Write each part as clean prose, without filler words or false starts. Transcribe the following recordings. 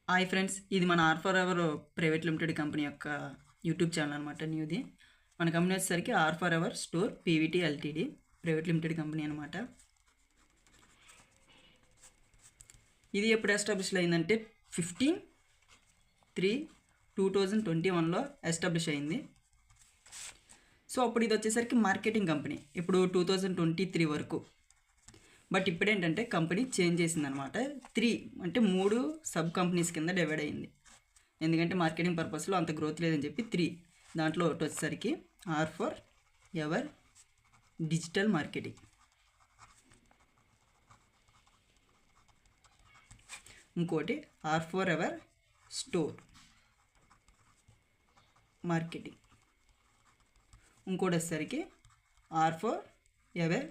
Hi friends, ఇది మన R4EVER private limited company యొక్క యూట్యూబ్ ఛానల్ అనమాట. న్యూది మన కంపెనీ వచ్చేసరికి R4EVER store PVT LTD private limited company అనమాట. ఇది ఎప్పుడు ఎస్టాబ్లిష్ అయిందంటే 15/3/2021లో ఎస్టాబ్లిష్ అయింది. సో అప్పుడు ఇది వచ్చేసరికి మార్కెటింగ్ కంపెనీ ఇప్పుడు 2023 వరకు. బట్ ఇప్పుడు ఏంటంటే కంపెనీ చేంజ్ చేసిందనమాట. 3 అంటే 3 సబ్ కంపెనీస్ కింద డివైడ్ అయింది. ఎందుకంటే మార్కెటింగ్ పర్పస్లో అంత గ్రోత్ లేదని చెప్పి 3 దాంట్లో ఒకటి వచ్చేసరికి R4EVER డిజిటల్ మార్కెటింగ్, ఇంకోటి R4EVER స్టోర్ మార్కెటింగ్, ఇంకోటి వచ్చేసరికి R4EVER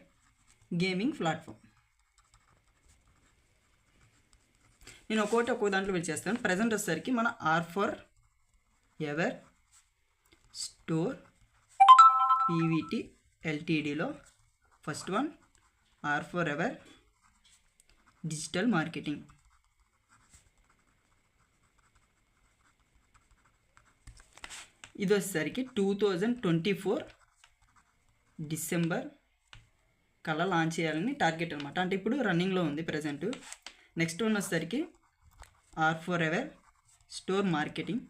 గేమింగ్ ప్లాట్ఫామ్. నేను ఒక్కో దాంట్లో వెళ్ళి చేస్తాను. ప్రజెంట్ వచ్చేసరికి మన R4EVER స్టోర్ పీవీటీ ఎల్టీడీలో first one R4EVER digital marketing. ఇది వచ్చేసరికి 2024 డిసెంబర్ కల్లా లాంచ్ చేయాలని టార్గెట్ అనమాట. అంటే ఇప్పుడు రన్నింగ్లో ఉంది ప్రజెంట్. నెక్స్ట్ వన్ వచ్చేసరికి R4EVER స్టోర్ మార్కెటింగ్.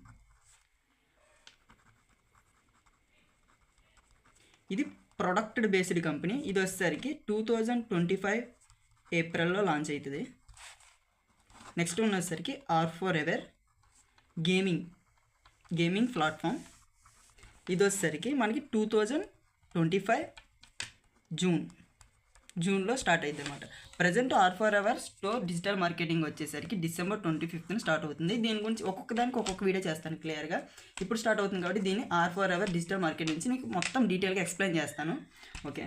ఇది ప్రొడక్ట్ బేస్డ్ కంపెనీ. ఇది వచ్చేసరికి 2025 ఏప్రిల్లో లాంచ్ అవుతుంది. నెక్స్ట్ వన్ వచ్చేసరికి R4EVER గేమింగ్ ప్లాట్ఫామ్. ఇది వచ్చేసరికి మనకి 2025 జూన్లో స్టార్ట్ అవుతుంది అనమాట. Present R4EVER store digital marketing వచ్చేసరికి December 25th స్టార్ట్ అవుతుంది. దీని గురించి ఒక్కొక్క దానికి ఒక్కొక్క వీడియో చేస్తాను క్లియర్గా. ఇప్పుడు స్టార్ట్ అవుతుంది కాబట్టి దీన్ని R4EVER డిజిటల్ మార్కెటింగ్ నుంచి మీకు మొత్తం డీటెయిల్గా ఎక్స్ప్లెయిన్ చేస్తాను. ఓకే.